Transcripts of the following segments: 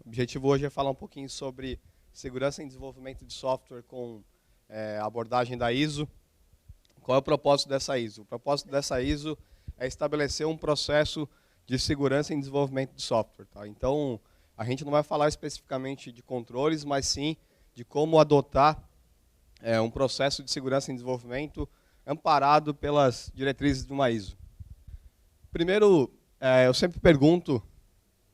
O objetivo hoje é falar um pouquinho sobre segurança em desenvolvimento de software com a abordagem da ISO. Qual é o propósito dessa ISO? O propósito dessa ISO é estabelecer um processo de segurança em desenvolvimento de software. Tá? Então, a gente não vai falar especificamente de controles, mas sim de como adotar um processo de segurança em desenvolvimento amparado pelas diretrizes de uma ISO. Primeiro, eu sempre pergunto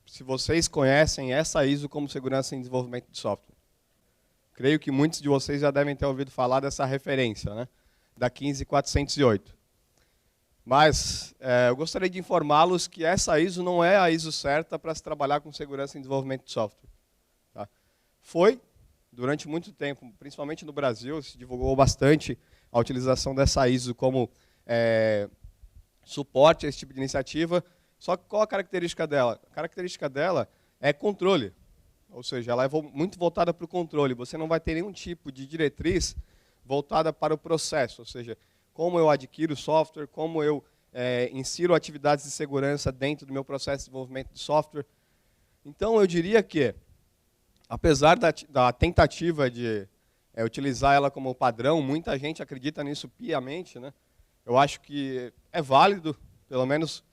se vocês conhecem essa ISO como segurança em desenvolvimento de software. Creio que muitos de vocês já devem ter ouvido falar dessa referência, né? Da 15408. Mas eu gostaria de informá-los que essa ISO não é a ISO certa para se trabalhar com segurança em desenvolvimento de software. Tá? Foi, durante muito tempo, principalmente no Brasil, se divulgou bastante a utilização dessa ISO como suporte a esse tipo de iniciativa. Só que qual a característica dela? A característica dela é controle. Ou seja, ela é muito voltada para o controle. Você não vai ter nenhum tipo de diretriz voltada para o processo. Ou seja, como eu adquiro software, como eu insiro atividades de segurança dentro do meu processo de desenvolvimento de software. Então, eu diria que, apesar da tentativa de utilizar ela como padrão, muita gente acredita nisso piamente, né? Eu acho que é válido, pelo menos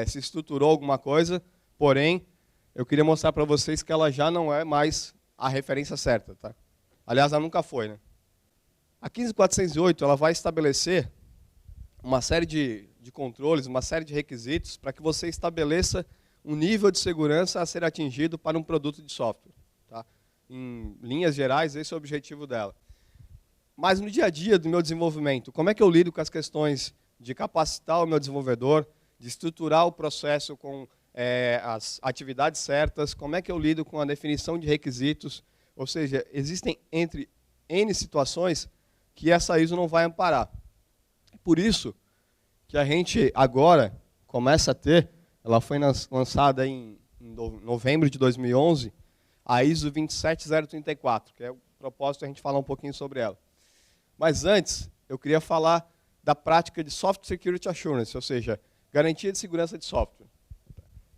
se estruturou alguma coisa, porém, eu queria mostrar para vocês que ela já não é mais a referência certa. Tá? Aliás, ela nunca foi. Né? A 15408 ela vai estabelecer uma série de controles, uma série de requisitos para que você estabeleça um nível de segurança a ser atingido para um produto de software. Tá? Em linhas gerais, esse é o objetivo dela. Mas no dia a dia do meu desenvolvimento, como é que eu lido com as questões de capacitar o meu desenvolvedor, de estruturar o processo com as atividades certas, como é que eu lido com a definição de requisitos, ou seja, existem entre N situações que essa ISO não vai amparar. Por isso que a gente agora começa a ter, ela foi lançada em novembro de 2011, a ISO 27034, que é o propósito a gente falar um pouquinho sobre ela. Mas antes, eu queria falar da prática de Software Security Assurance, ou seja, garantia de segurança de software.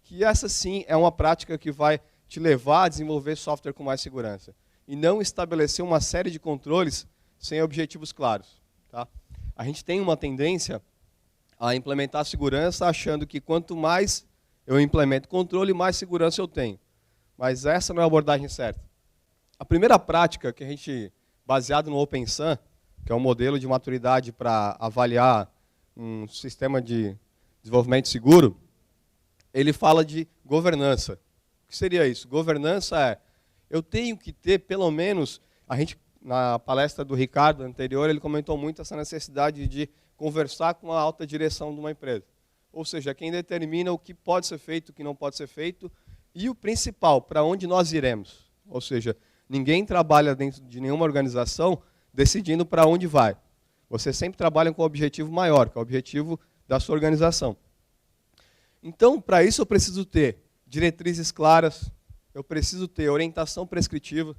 Que essa sim é uma prática que vai te levar a desenvolver software com mais segurança. E não estabelecer uma série de controles sem objetivos claros. Tá? A gente tem uma tendência a implementar segurança achando que quanto mais eu implemento controle, mais segurança eu tenho. Mas essa não é a abordagem certa. A primeira prática que a gente, baseado no OpenSUN, que é um modelo de maturidade para avaliar um sistema de desenvolvimento seguro, ele fala de governança. O que seria isso? Governança eu tenho que ter, pelo menos, na palestra do Ricardo anterior, ele comentou muito essa necessidade de conversar com a alta direção de uma empresa. Ou seja, quem determina o que pode ser feito, o que não pode ser feito, e o principal, para onde nós iremos. Ou seja, ninguém trabalha dentro de nenhuma organização decidindo para onde vai. Você sempre trabalha com o objetivo maior, que é o objetivo da sua organização. Então, para isso eu preciso ter diretrizes claras, eu preciso ter orientação prescritiva.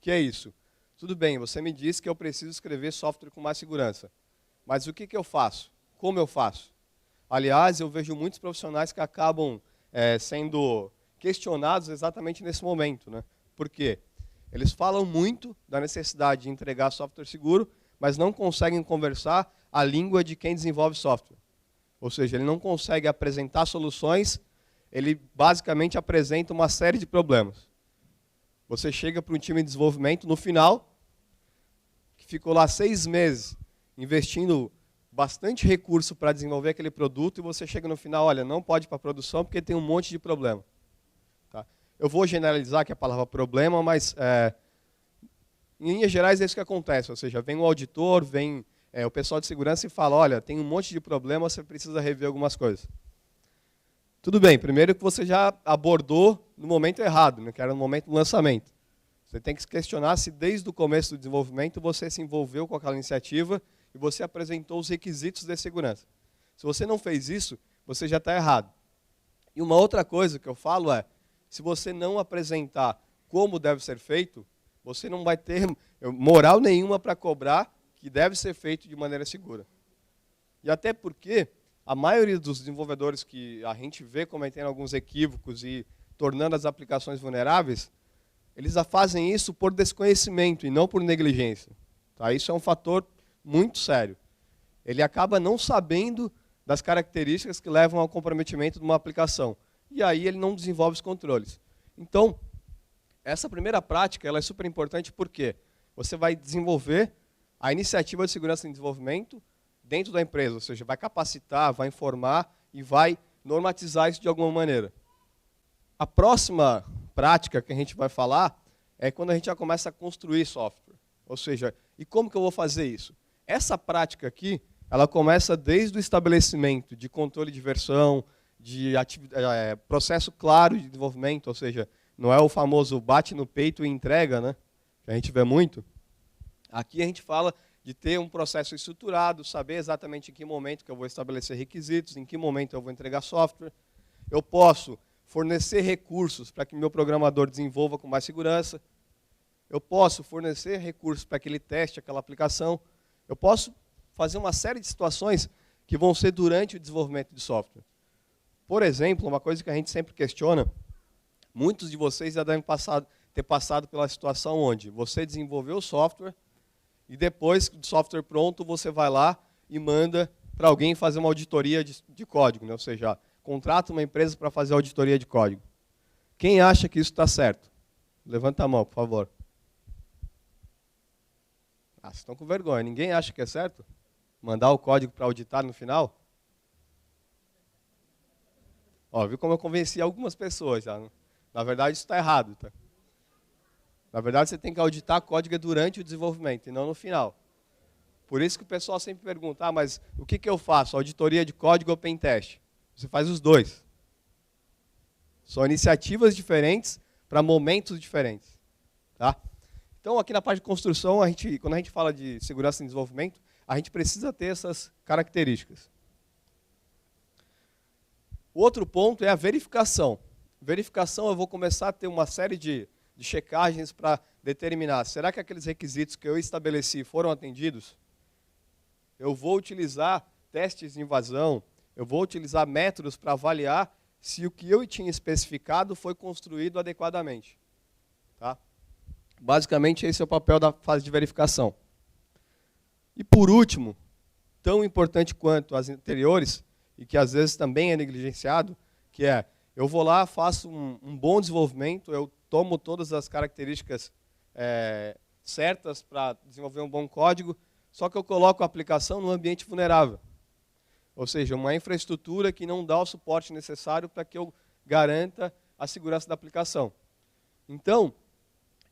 Que é isso? Tudo bem, você me disse que eu preciso escrever software com mais segurança. Mas o que eu faço? Como eu faço? Aliás, eu vejo muitos profissionais que acabam sendo questionados exatamente nesse momento. Né? Por quê? Eles falam muito da necessidade de entregar software seguro, mas não conseguem conversar a língua de quem desenvolve software. Ou seja, ele não consegue apresentar soluções, ele basicamente apresenta uma série de problemas. Você chega para um time de desenvolvimento, no final, que ficou lá 6 meses investindo bastante recurso para desenvolver aquele produto, e você chega no final, olha, não pode ir para a produção porque tem um monte de problema. Tá? Eu vou generalizar aqui a palavra problema, mas em linhas gerais é isso que acontece. Ou seja, vem o auditor, vem o pessoal de segurança e fala, olha, tem um monte de problema, você precisa rever algumas coisas. Tudo bem, primeiro que você já abordou no momento errado, né, que era no momento do lançamento. Você tem que se questionar se desde o começo do desenvolvimento você se envolveu com aquela iniciativa e você apresentou os requisitos de segurança. Se você não fez isso, você já está errado. E uma outra coisa que eu falo se você não apresentar como deve ser feito, você não vai ter moral nenhuma para cobrar que deve ser feito de maneira segura. E até porque a maioria dos desenvolvedores que a gente vê cometendo alguns equívocos e tornando as aplicações vulneráveis, eles fazem isso por desconhecimento e não por negligência. Tá? Isso é um fator muito sério. Ele acaba não sabendo das características que levam ao comprometimento de uma aplicação. E aí ele não desenvolve os controles. Então, essa primeira prática ela é super importante porque você vai desenvolver a iniciativa de segurança em desenvolvimento dentro da empresa, ou seja, vai capacitar, vai informar e vai normatizar isso de alguma maneira. A próxima prática que a gente vai falar é quando a gente já começa a construir software. Ou seja, e como que eu vou fazer isso? Essa prática aqui, ela começa desde o estabelecimento de controle de versão, de processo claro de desenvolvimento, ou seja, não é o famoso bate no peito e entrega, né? Que a gente vê muito. Aqui a gente fala de ter um processo estruturado, saber exatamente em que momento que eu vou estabelecer requisitos, em que momento eu vou entregar software. Eu posso fornecer recursos para que meu programador desenvolva com mais segurança. Eu posso fornecer recursos para que ele teste aquela aplicação. Eu posso fazer uma série de situações que vão ser durante o desenvolvimento de software. Por exemplo, uma coisa que a gente sempre questiona, muitos de vocês já devem ter passado pela situação onde você desenvolveu o software e depois do software pronto, você vai lá e manda para alguém fazer uma auditoria de código, né? Ou seja, contrata uma empresa para fazer auditoria de código. Quem acha que isso está certo? Levanta a mão, por favor. Ah, vocês estão com vergonha. Ninguém acha que é certo? Mandar o código para auditar no final? Ó, viu como eu convenci algumas pessoas já, né? Na verdade, isso está errado. Tá? Na verdade, você tem que auditar código durante o desenvolvimento e não no final. Por isso que o pessoal sempre pergunta, mas o que eu faço? Auditoria de código ou pentest? Você faz os dois. São iniciativas diferentes para momentos diferentes. Tá? Então, aqui na parte de construção, quando a gente fala de segurança em desenvolvimento, a gente precisa ter essas características. O outro ponto é a verificação. Verificação, eu vou começar a ter uma série de checagens para determinar, será que aqueles requisitos que eu estabeleci foram atendidos? Eu vou utilizar testes de invasão, eu vou utilizar métodos para avaliar se o que eu tinha especificado foi construído adequadamente. Tá? Basicamente, esse é o papel da fase de verificação. E por último, tão importante quanto as anteriores, e que às vezes também é negligenciado, que é, eu vou lá, faço um bom desenvolvimento, eu tomo todas as características certas para desenvolver um bom código, só que eu coloco a aplicação num ambiente vulnerável. Ou seja, uma infraestrutura que não dá o suporte necessário para que eu garanta a segurança da aplicação. Então,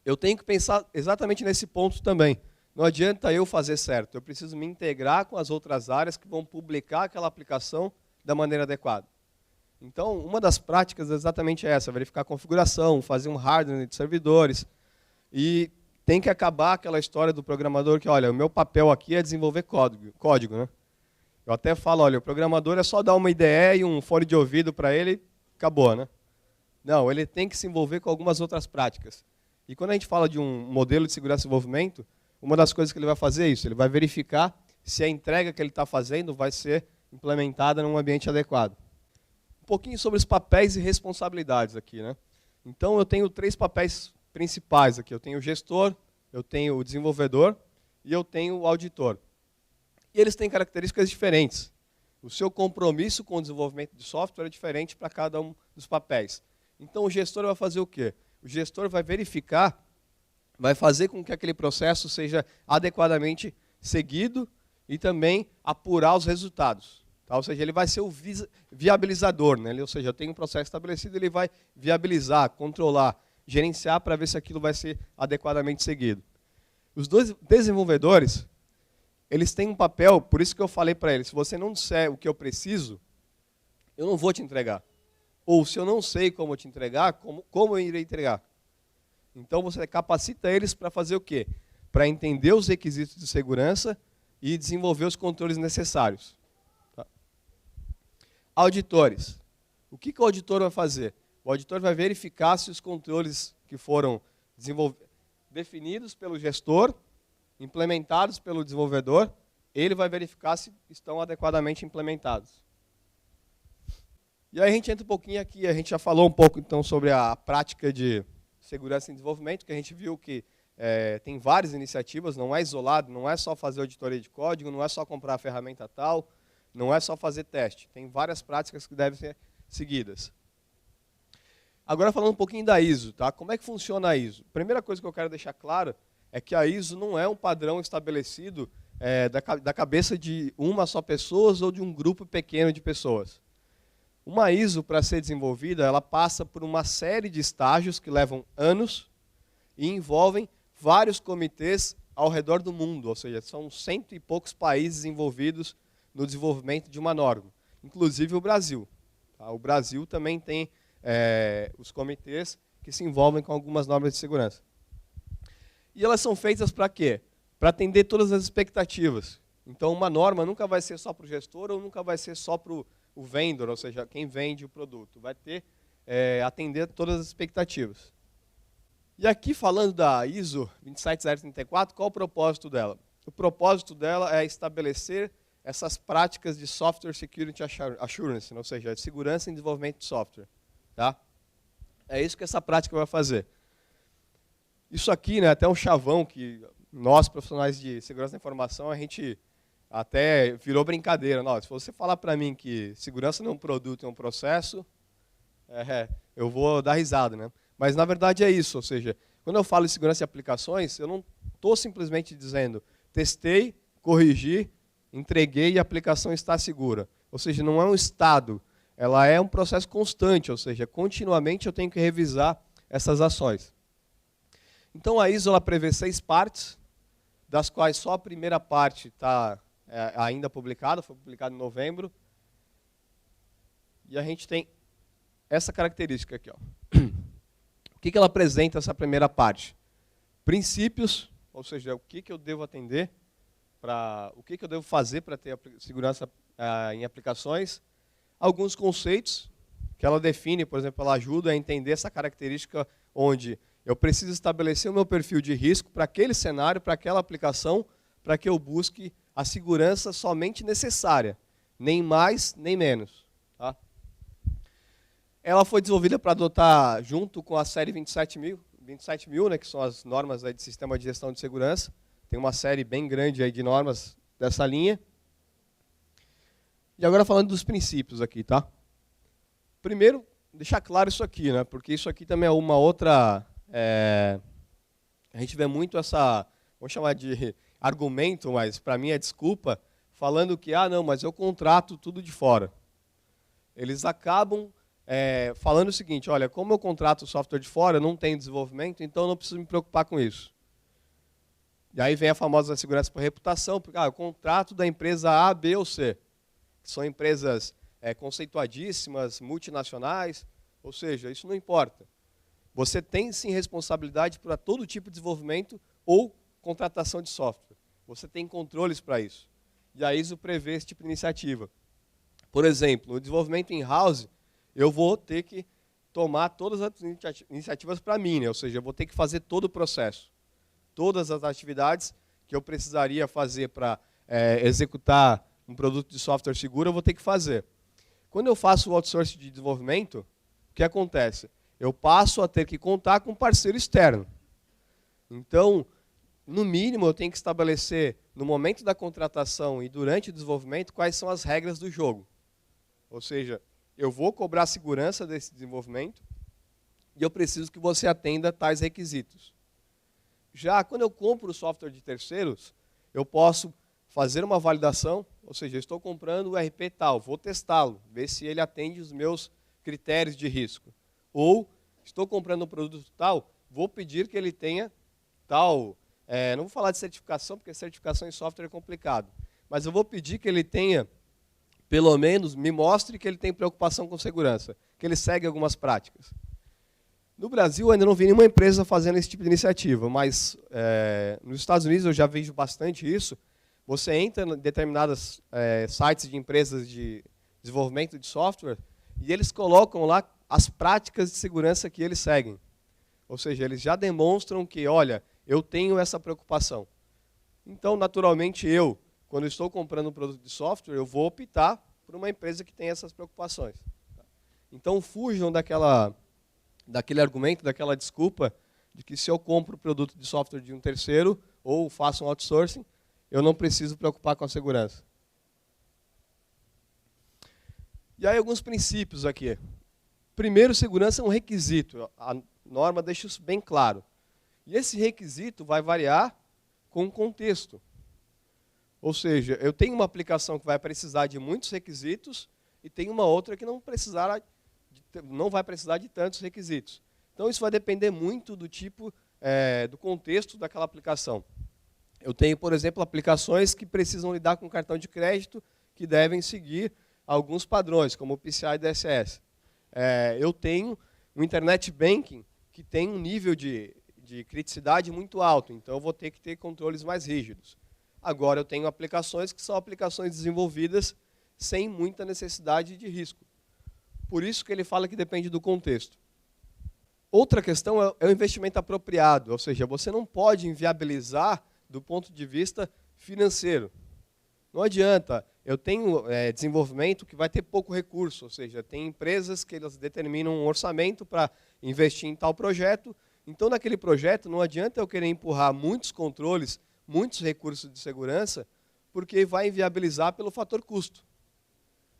eu tenho que pensar exatamente nesse ponto também. Não adianta eu fazer certo, eu preciso me integrar com as outras áreas que vão publicar aquela aplicação da maneira adequada. Então, uma das práticas é exatamente essa, verificar a configuração, fazer um hardening de servidores. E tem que acabar aquela história do programador que, olha, o meu papel aqui é desenvolver código, né? Eu até falo, olha, o programador é só dar uma IDE e um fone de ouvido para ele, acabou, né? Não, ele tem que se envolver com algumas outras práticas. E quando a gente fala de um modelo de segurança e desenvolvimento, uma das coisas que ele vai fazer é isso, ele vai verificar se a entrega que ele está fazendo vai ser implementada num ambiente adequado. Um pouquinho sobre os papéis e responsabilidades aqui, né? Então, eu tenho 3 papéis principais aqui. Eu tenho o gestor, eu tenho o desenvolvedor e eu tenho o auditor. E eles têm características diferentes. O seu compromisso com o desenvolvimento de software é diferente para cada um dos papéis. Então, o gestor vai fazer o quê? O gestor vai verificar, vai fazer com que aquele processo seja adequadamente seguido e também apurar os resultados. Tá? Ou seja, ele vai ser o viabilizador. Né? Ou seja, eu tenho um processo estabelecido, ele vai viabilizar, controlar, gerenciar para ver se aquilo vai ser adequadamente seguido. Os dois desenvolvedores, eles têm um papel, por isso que eu falei para eles, se você não disser o que eu preciso, eu não vou te entregar. Ou se eu não sei como te entregar, como eu irei entregar? Então você capacita eles para fazer o quê? Para entender os requisitos de segurança e desenvolver os controles necessários. Tá? Auditores. O que o auditor vai fazer? O auditor vai verificar se os controles que foram definidos pelo gestor, implementados pelo desenvolvedor, ele vai verificar se estão adequadamente implementados. E aí a gente entra um pouquinho aqui, a gente já falou um pouco então sobre a prática de segurança em desenvolvimento, que a gente viu que tem várias iniciativas, não é isolado, não é só fazer auditoria de código, não é só comprar a ferramenta tal, não é só fazer teste. Tem várias práticas que devem ser seguidas. Agora falando um pouquinho da ISO, tá? Como é que funciona a ISO? Primeira coisa que eu quero deixar claro é que a ISO não é um padrão estabelecido da cabeça de uma só pessoa ou de um grupo pequeno de pessoas. Uma ISO, para ser desenvolvida, ela passa por uma série de estágios que levam anos e envolvem vários comitês ao redor do mundo, ou seja, são 100 e poucos países envolvidos no desenvolvimento de uma norma, inclusive o Brasil. Tá? O Brasil também tem os comitês que se envolvem com algumas normas de segurança. E elas são feitas para quê? Para atender todas as expectativas. Então, uma norma nunca vai ser só para o gestor ou nunca vai ser só para o vendor, ou seja, quem vende o produto. Vai ter atender todas as expectativas. E aqui, falando da ISO 27034, qual o propósito dela? O propósito dela é estabelecer essas práticas de Software Security Assurance, ou seja, de segurança em desenvolvimento de software. Tá? É isso que essa prática vai fazer. Isso aqui, né, até um chavão que nós, profissionais de segurança da informação, a gente até virou brincadeira. Não, se você falar para mim que segurança não é um produto, é um processo, eu vou dar risada, né? Mas, na verdade, é isso. Ou seja, quando eu falo de segurança de aplicações, eu não estou simplesmente dizendo testei, corrigi, entreguei e a aplicação está segura. Ou seja, não é um estado, ela é um processo constante, ou seja, continuamente eu tenho que revisar essas ações. Então, a ISO ela prevê 6 partes, das quais só a primeira parte está ainda publicada, foi publicada em novembro. E a gente tem essa característica aqui. Ó. O que ela apresenta, essa primeira parte? Princípios, ou seja, o que eu devo atender, o que eu devo fazer para ter segurança em aplicações. Alguns conceitos que ela define, por exemplo, ela ajuda a entender essa característica onde eu preciso estabelecer o meu perfil de risco para aquele cenário, para aquela aplicação, para que eu busque a segurança somente necessária, nem mais, nem menos. Tá? Ela foi desenvolvida para adotar, junto com a série 27000, né, que são as normas aí de sistema de gestão de segurança. Tem uma série bem grande aí de normas dessa linha. E agora falando dos princípios aqui, tá? Primeiro, deixar claro isso aqui, né, porque isso aqui também é uma outra... a gente vê muito essa, vamos chamar de argumento, mas para mim é desculpa, falando que, não, mas eu contrato tudo de fora. Eles acabam falando o seguinte, olha, como eu contrato o software de fora, eu não tenho desenvolvimento, então eu não preciso me preocupar com isso. E aí vem a famosa segurança por reputação, porque eu contrato da empresa A, B ou C, que são empresas conceituadíssimas, multinacionais, ou seja, isso não importa. Você tem, sim, responsabilidade para todo tipo de desenvolvimento ou contratação de software. Você tem controles para isso. E a ISO prevê esse tipo de iniciativa. Por exemplo, no desenvolvimento in-house, eu vou ter que tomar todas as iniciativas para mim, né? Ou seja, eu vou ter que fazer todo o processo. Todas as atividades que eu precisaria fazer para executar um produto de software seguro, eu vou ter que fazer. Quando eu faço o outsourcing de desenvolvimento, o que acontece? Eu passo a ter que contar com um parceiro externo. Então, no mínimo, eu tenho que estabelecer, no momento da contratação e durante o desenvolvimento, quais são as regras do jogo. Ou seja, eu vou cobrar a segurança desse desenvolvimento e eu preciso que você atenda tais requisitos. Já quando eu compro o software de terceiros, eu posso fazer uma validação, ou seja, eu estou comprando o RP tal, vou testá-lo, ver se ele atende os meus critérios de risco. Ou, estou comprando um produto tal, vou pedir que ele tenha tal... não vou falar de certificação, porque certificação em software é complicado. Mas eu vou pedir que ele tenha, pelo menos, me mostre que ele tem preocupação com segurança, que ele segue algumas práticas. No Brasil, ainda não vi nenhuma empresa fazendo esse tipo de iniciativa, mas nos Estados Unidos eu já vejo bastante isso. Você entra em determinados sites de empresas de desenvolvimento de software e eles colocam lá as práticas de segurança que eles seguem. Ou seja, eles já demonstram que, olha, eu tenho essa preocupação. Então, naturalmente, quando estou comprando um produto de software, eu vou optar por uma empresa que tem essas preocupações. Então fujam daquele argumento, daquela desculpa, de que se eu compro o produto de software de um terceiro, ou faço um outsourcing, eu não preciso preocupar com a segurança. E aí alguns princípios aqui. Primeiro, segurança é um requisito. A norma deixa isso bem claro. E esse requisito vai variar com o contexto. Ou seja, eu tenho uma aplicação que vai precisar de muitos requisitos e tem uma outra que não vai precisar de tantos requisitos. Então isso vai depender muito do tipo, do contexto daquela aplicação. Eu tenho, por exemplo, aplicações que precisam lidar com cartão de crédito que devem seguir alguns padrões, como o PCI DSS. Eu tenho um Internet Banking que tem um nível de criticidade muito alto, então eu vou ter que ter controles mais rígidos. Agora eu tenho aplicações que são aplicações desenvolvidas sem muita necessidade de risco. Por isso que ele fala que depende do contexto. Outra questão é o investimento apropriado, ou seja, você não pode inviabilizar do ponto de vista financeiro. Não adianta, eu tenho desenvolvimento que vai ter pouco recurso, ou seja, tem empresas que elas determinam um orçamento para investir em tal projeto, então naquele projeto não adianta eu querer empurrar muitos controles, muitos recursos de segurança, porque vai inviabilizar pelo fator custo.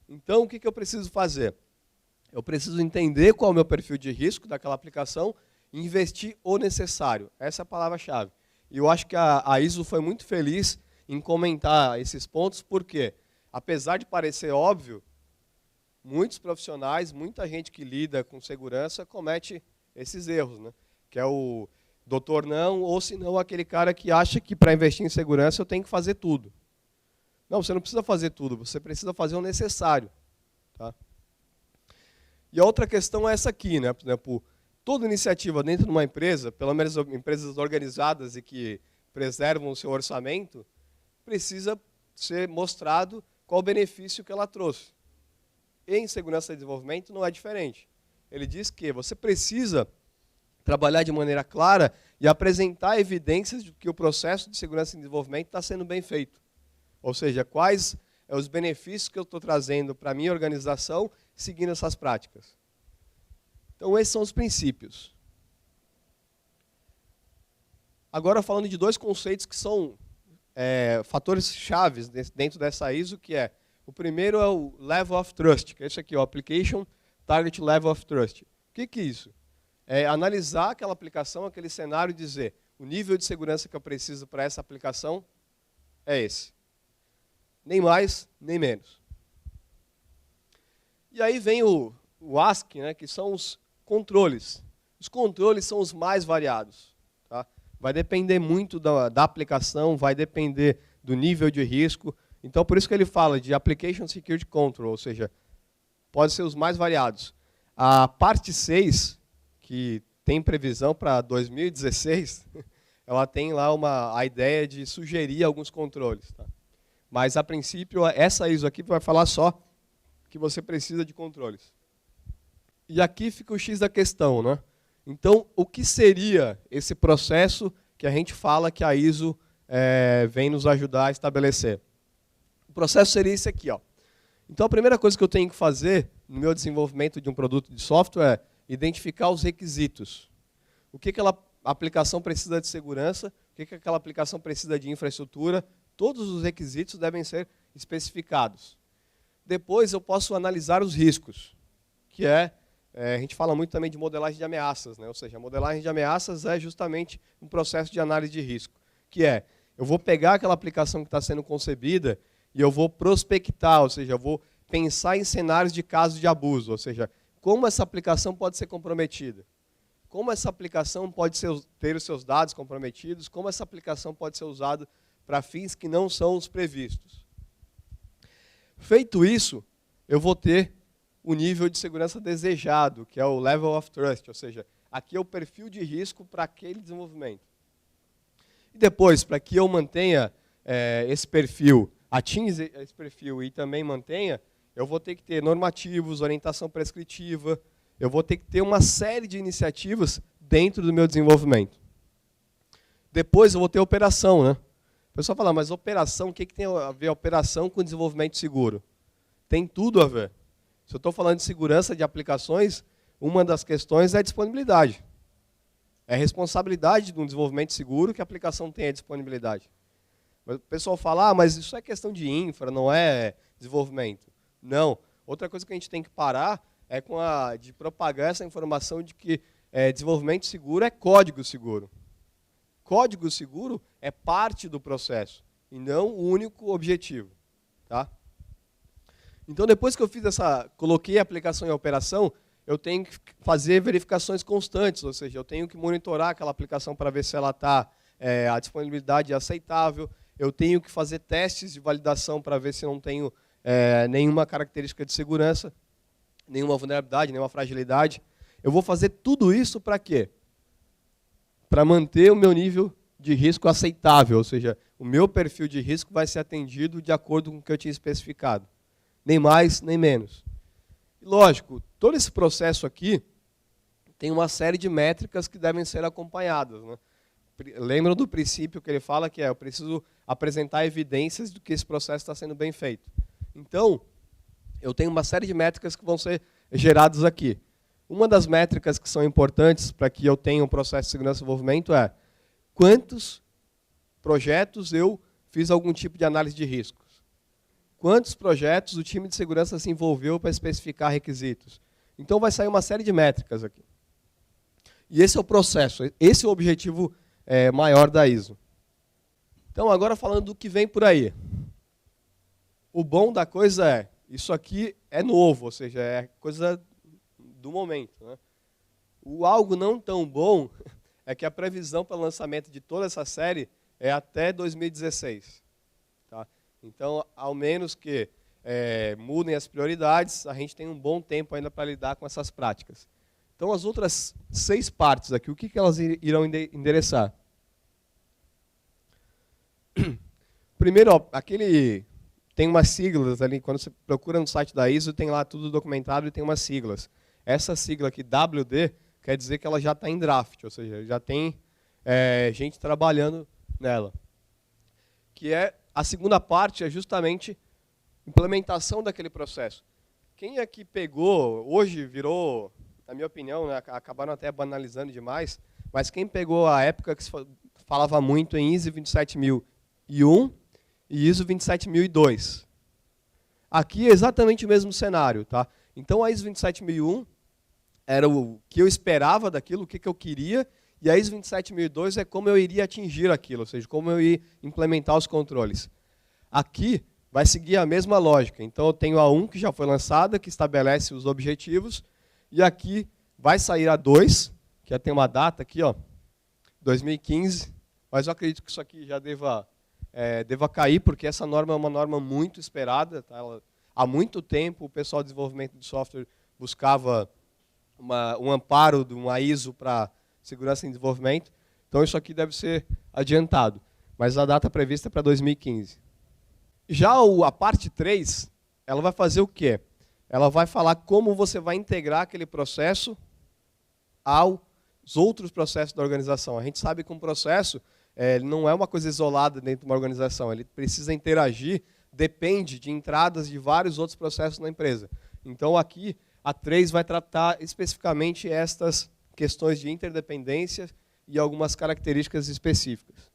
Então o que eu preciso fazer? Eu preciso entender qual é o meu perfil de risco daquela aplicação e investir o necessário. Essa é a palavra-chave. E eu acho que a ISO foi muito feliz em comentar esses pontos, porque, apesar de parecer óbvio, muitos profissionais, muita gente que lida com segurança comete esses erros, né? Que é o doutor não, ou se não aquele cara que acha que para investir em segurança eu tenho que fazer tudo. Não, você não precisa fazer tudo, você precisa fazer o necessário. Tá? E a outra questão é essa aqui, né? Por exemplo, toda iniciativa dentro de uma empresa, pelo menos empresas organizadas e que preservam o seu orçamento, precisa ser mostrado qual o benefício que ela trouxe. E em segurança e desenvolvimento não é diferente. Ele diz que você precisa trabalhar de maneira clara e apresentar evidências de que o processo de segurança e desenvolvimento está sendo bem feito. Ou seja, quais os benefícios que eu estou trazendo para a minha organização seguindo essas práticas. Então, esses são os princípios. Agora, falando de dois conceitos que são fatores chaves dentro dessa ISO, que é, o primeiro é o Level of Trust, que é esse aqui, o Application Target Level of Trust. O que é isso? É analisar aquela aplicação, aquele cenário e dizer, o nível de segurança que eu preciso para essa aplicação é esse. Nem mais, nem menos. E aí vem o ASC, né, que são os controles. Os controles são os mais variados. Tá? Vai depender muito da aplicação, vai depender do nível de risco. Então, por isso que ele fala de Application Security Control, ou seja, pode ser os mais variados. A parte 6, que tem previsão para 2016, ela tem lá a ideia de sugerir alguns controles. Tá? Mas, a princípio, essa ISO aqui vai falar só que você precisa de controles. E aqui fica o X da questão, né? Então, o que seria esse processo que a gente fala que a ISO vem nos ajudar a estabelecer? O processo seria esse aqui. Ó. Então, a primeira coisa que eu tenho que fazer no meu desenvolvimento de um produto de software é identificar os requisitos. O que aquela aplicação precisa de segurança, o que aquela aplicação precisa de infraestrutura, todos os requisitos devem ser especificados. Depois eu posso analisar os riscos, que a gente fala muito também de modelagem de ameaças, né? Ou seja, a modelagem de ameaças é justamente um processo de análise de risco, que eu vou pegar aquela aplicação que está sendo concebida e eu vou prospectar, ou seja, eu vou pensar em cenários de casos de abuso, ou seja, como essa aplicação pode ser comprometida, como essa aplicação pode ter os seus dados comprometidos, como essa aplicação pode ser usada para fins que não são os previstos. Feito isso, eu vou ter o nível de segurança desejado, que é o Level of Trust, ou seja, aqui é o perfil de risco para aquele desenvolvimento. E depois, para que eu mantenha esse perfil, atinja esse perfil e também mantenha, eu vou ter que ter normativos, orientação prescritiva, eu vou ter que ter uma série de iniciativas dentro do meu desenvolvimento. Depois eu vou ter operação, né? O pessoal fala, mas operação, o que tem a ver a operação com desenvolvimento seguro? Tem tudo a ver. Se eu estou falando de segurança de aplicações, uma das questões é a disponibilidade. É responsabilidade de um desenvolvimento seguro que a aplicação tenha disponibilidade. O pessoal fala, mas isso é questão de infra, não é desenvolvimento. Não. Outra coisa que a gente tem que parar é de propagar essa informação de que desenvolvimento seguro é código seguro. Código seguro é parte do processo e não o único objetivo. Tá? Então, depois que eu coloquei a aplicação em operação, eu tenho que fazer verificações constantes, ou seja, eu tenho que monitorar aquela aplicação para ver se ela está, a disponibilidade é aceitável, eu tenho que fazer testes de validação para ver se não tenho nenhuma característica de segurança, nenhuma vulnerabilidade, nenhuma fragilidade. Eu vou fazer tudo isso para quê? Para manter o meu nível de risco aceitável, ou seja, o meu perfil de risco vai ser atendido de acordo com o que eu tinha especificado. Nem mais, nem menos. E, lógico, todo esse processo aqui tem uma série de métricas que devem ser acompanhadas. Né? Lembram do princípio que ele fala que eu preciso apresentar evidências de que esse processo está sendo bem feito. Então, eu tenho uma série de métricas que vão ser geradas aqui. Uma das métricas que são importantes para que eu tenha um processo de segurança e desenvolvimento é quantos projetos eu fiz algum tipo de análise de riscos. Quantos projetos o time de segurança se envolveu para especificar requisitos. Então vai sair uma série de métricas aqui. E esse é o processo, esse é o objetivo maior da ISO. Então agora falando do que vem por aí. O bom da coisa é, isso aqui é novo, ou seja, é coisa do momento. Né? O algo não tão bom é que a previsão para o lançamento de toda essa série é até 2016. Tá? Então, ao menos que mudem as prioridades, a gente tem um bom tempo ainda para lidar com essas práticas. Então, as outras 6 partes aqui, o que elas irão endereçar? Primeiro, tem umas siglas ali, quando você procura no site da ISO, tem lá tudo documentado e tem umas siglas. Essa sigla aqui, WD, quer dizer que ela já está em draft, ou seja, já tem gente trabalhando nela. Que a segunda parte é justamente implementação daquele processo. Quem aqui pegou, hoje virou, na minha opinião, né, acabaram até banalizando demais, mas quem pegou a época que se falava muito em ISO 27001 e ISO 27002. Aqui é exatamente o mesmo cenário. Tá? Então a ISO 27001 era o que eu esperava daquilo, o que eu queria, e a ISO 27002 é como eu iria atingir aquilo, ou seja, como eu ia implementar os controles. Aqui vai seguir a mesma lógica. Então eu tenho a 1 que já foi lançada, que estabelece os objetivos, e aqui vai sair a 2, que já tem uma data aqui, ó, 2015, mas eu acredito que isso aqui já deva cair, porque essa norma é uma norma muito esperada. Tá? Há muito tempo o pessoal de desenvolvimento de software buscava um amparo de uma ISO para segurança em desenvolvimento. Então isso aqui deve ser adiantado. Mas a data prevista é para 2015. Já a parte 3, ela vai fazer o quê? Ela vai falar como você vai integrar aquele processo aos outros processos da organização. A gente sabe que um processo ele não é uma coisa isolada dentro de uma organização. Ele precisa interagir, depende de entradas de vários outros processos na empresa. Então aqui a 3 vai tratar especificamente estas questões de interdependência e algumas características específicas.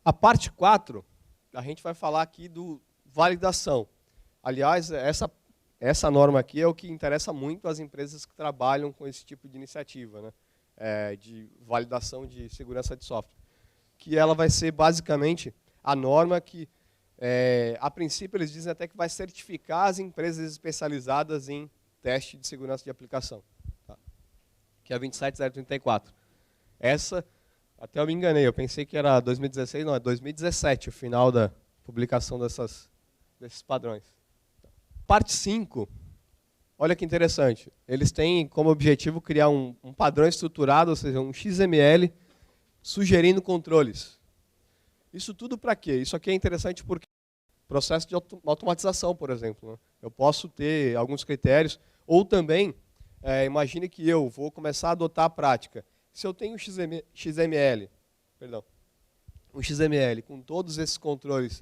A parte 4, a gente vai falar aqui do validação. Aliás, essa norma aqui é o que interessa muito às empresas que trabalham com esse tipo de iniciativa, né? De validação de segurança de software. Que ela vai ser basicamente a norma que, a princípio, eles dizem até que vai certificar as empresas especializadas em teste de segurança de aplicação. Tá? Que é a 27034. Essa, até eu me enganei, eu pensei que era 2016, não, é 2017 o final da publicação desses padrões. Parte 5, olha que interessante, eles têm como objetivo criar um padrão estruturado, ou seja, um XML, sugerindo controles. Isso tudo para quê? Isso aqui é interessante porque processo de automatização, por exemplo. Né? Eu posso ter alguns critérios, ou também, imagine que eu vou começar a adotar a prática. Se eu tenho um XML com todos esses controles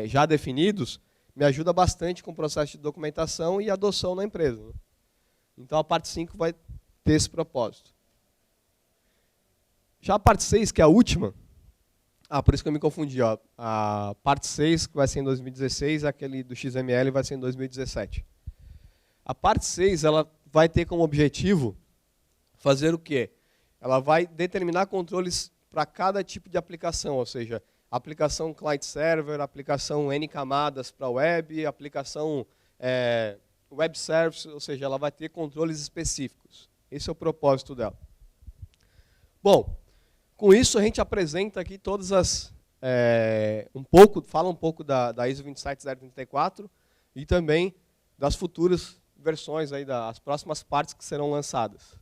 já definidos, me ajuda bastante com o processo de documentação e adoção na empresa, né? Então, a parte 5 vai ter esse propósito. Já a parte 6, que é a última, por isso que eu me confundi, ó. A parte 6, que vai ser em 2016, aquele do XML vai ser em 2017. A parte 6, ela vai ter como objetivo fazer o quê? Ela vai determinar controles para cada tipo de aplicação, ou seja, aplicação client-server, aplicação N camadas para web, aplicação web service, ou seja, ela vai ter controles específicos. Esse é o propósito dela. Bom, com isso a gente apresenta aqui todas as... fala um pouco da ISO 27034 e também das futuras versões, aí, das próximas partes que serão lançadas.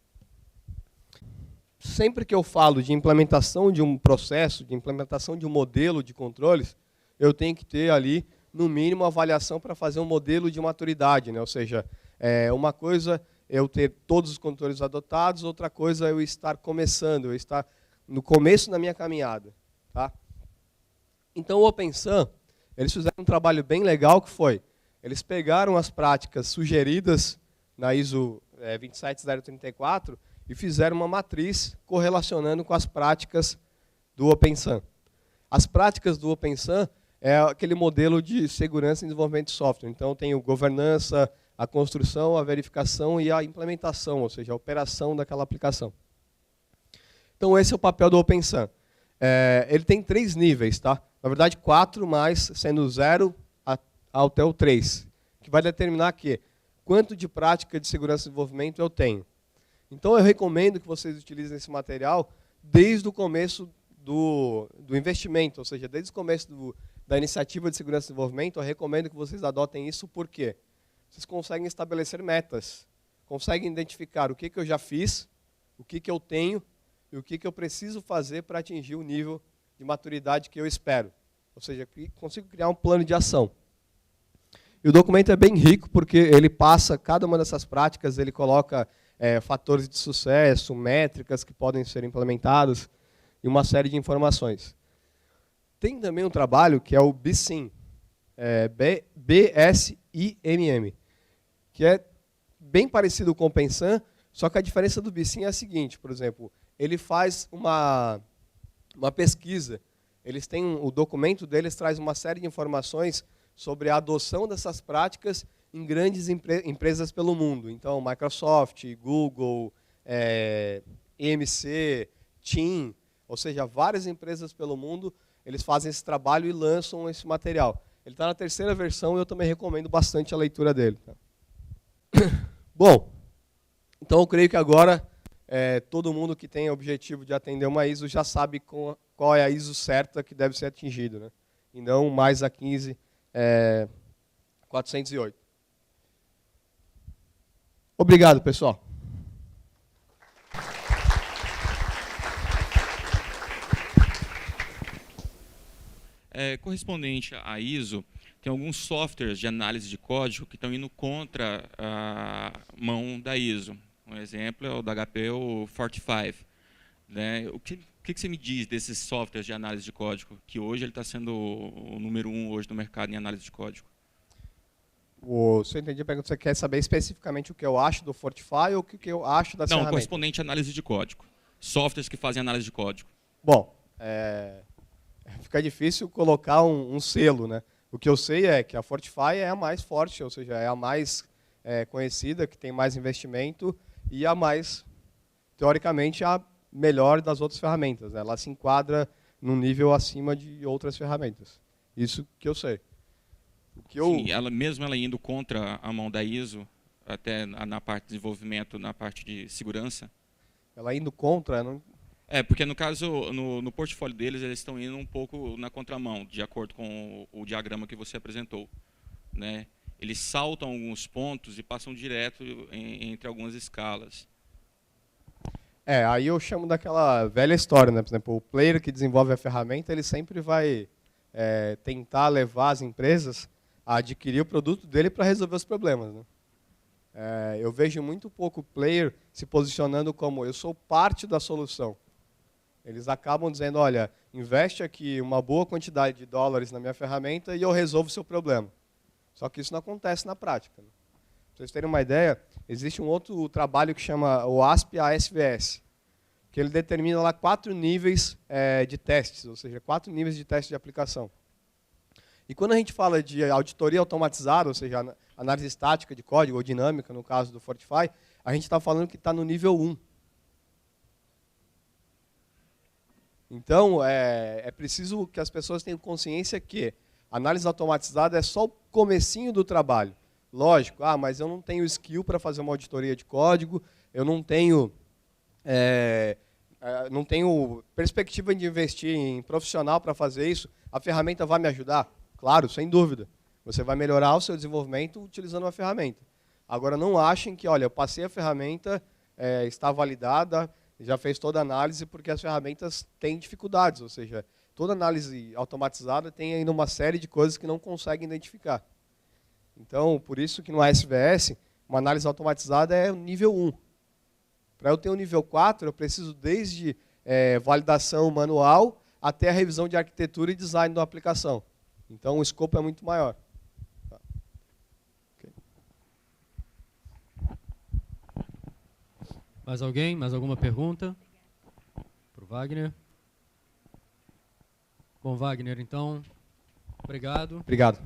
Sempre que eu falo de implementação de um processo, de implementação de um modelo de controles, eu tenho que ter ali, no mínimo, avaliação para fazer um modelo de maturidade, né? Ou seja, uma coisa é eu ter todos os controles adotados, outra coisa é eu estar começando, eu estar no começo da minha caminhada. Tá? Então, o OpenSUN, eles fizeram um trabalho bem legal, que foi, eles pegaram as práticas sugeridas na ISO 27034 e fizeram uma matriz correlacionando com as práticas do OpenSUN. As práticas do OpenSUN é aquele modelo de segurança e desenvolvimento de software. Então, tem a governança, a construção, a verificação e a implementação, ou seja, a operação daquela aplicação. Então, esse é o papel do OpenSUN. Ele tem 3 níveis, tá? Na verdade, 4, mas sendo 0 até o 3, que vai determinar quanto de prática de segurança e desenvolvimento eu tenho. Então, eu recomendo que vocês utilizem esse material desde o começo do investimento, ou seja, desde o começo da iniciativa de segurança e desenvolvimento, eu recomendo que vocês adotem isso, porque vocês conseguem estabelecer metas, conseguem identificar o que eu já fiz, o que eu tenho e o que eu preciso fazer para atingir o nível de maturidade que eu espero. Ou seja, consigo criar um plano de ação. E o documento é bem rico, porque ele passa, cada uma dessas práticas, ele coloca fatores de sucesso, métricas que podem ser implementadas, e uma série de informações. Tem também um trabalho que é o BSIMM, BSIMM, que é bem parecido com o OpenSUN, só que a diferença do BSIMM é a seguinte, por exemplo, ele faz uma pesquisa, o documento deles traz uma série de informações sobre a adoção dessas práticas em grandes empresas pelo mundo. Então, Microsoft, Google, EMC, TIM, ou seja, várias empresas pelo mundo, eles fazem esse trabalho e lançam esse material. Ele está na 3ª versão e eu também recomendo bastante a leitura dele. Bom, então eu creio que agora todo mundo que tem o objetivo de atender uma ISO já sabe qual é a ISO certa que deve ser atingida, né? E não mais a 15408. Obrigado, pessoal. Correspondente à ISO, tem alguns softwares de análise de código que estão indo contra a mão da ISO. Um exemplo é o da HP, o Fortify. Né? O que você me diz desses softwares de análise de código, que hoje ele está sendo o número 1 hoje no mercado em análise de código? Se eu entendi a pergunta, você quer saber especificamente o que eu acho do Fortify ou o que eu acho das ferramentas? Não, correspondente à análise de código. Softwares que fazem análise de código. Bom, fica difícil colocar um selo, né? O que eu sei é que a Fortify é a mais forte, ou seja, é a mais conhecida, que tem mais investimento e a mais, teoricamente, a melhor das outras ferramentas, né? Ela se enquadra num nível acima de outras ferramentas. Isso que eu sei. Sim, mesmo ela indo contra a mão da ISO, até na parte de desenvolvimento, na parte de segurança? Ela indo contra... Não... porque no caso, no portfólio deles, eles estão indo um pouco na contramão, de acordo com o diagrama que você apresentou. Né? Eles saltam alguns pontos e passam direto entre algumas escalas. Aí eu chamo daquela velha história, né? Por exemplo, o player que desenvolve a ferramenta, ele sempre vai tentar levar as empresas a adquirir o produto dele para resolver os problemas. Né? Eu vejo muito pouco player se posicionando como eu sou parte da solução. Eles acabam dizendo, olha, investe aqui uma boa quantidade de dólares na minha ferramenta e eu resolvo o seu problema. Só que isso não acontece na prática. Né? Para vocês terem uma ideia, existe um outro trabalho que chama o ASP-ASVS, que ele determina lá 4 níveis de testes, ou seja, 4 níveis de teste de aplicação. E quando a gente fala de auditoria automatizada, ou seja, análise estática de código, ou dinâmica, no caso do Fortify, a gente está falando que está no nível 1. Então, é preciso que as pessoas tenham consciência que a análise automatizada é só o comecinho do trabalho. Lógico, mas eu não tenho skill para fazer uma auditoria de código, eu não tenho perspectiva de investir em profissional para fazer isso, a ferramenta vai me ajudar? Claro, sem dúvida. Você vai melhorar o seu desenvolvimento utilizando uma ferramenta. Agora, não achem que, olha, eu passei a ferramenta, está validada, já fez toda a análise, porque as ferramentas têm dificuldades, ou seja, toda análise automatizada tem ainda uma série de coisas que não consegue identificar. Então, por isso que no ASVS, uma análise automatizada é o nível 1. Para eu ter o nível 4, eu preciso desde validação manual até a revisão de arquitetura e design da aplicação. Então, o escopo é muito maior. Tá. Okay. Mais alguém? Mais alguma pergunta? Para o Wagner? Bom, Wagner, então, obrigado. Obrigado.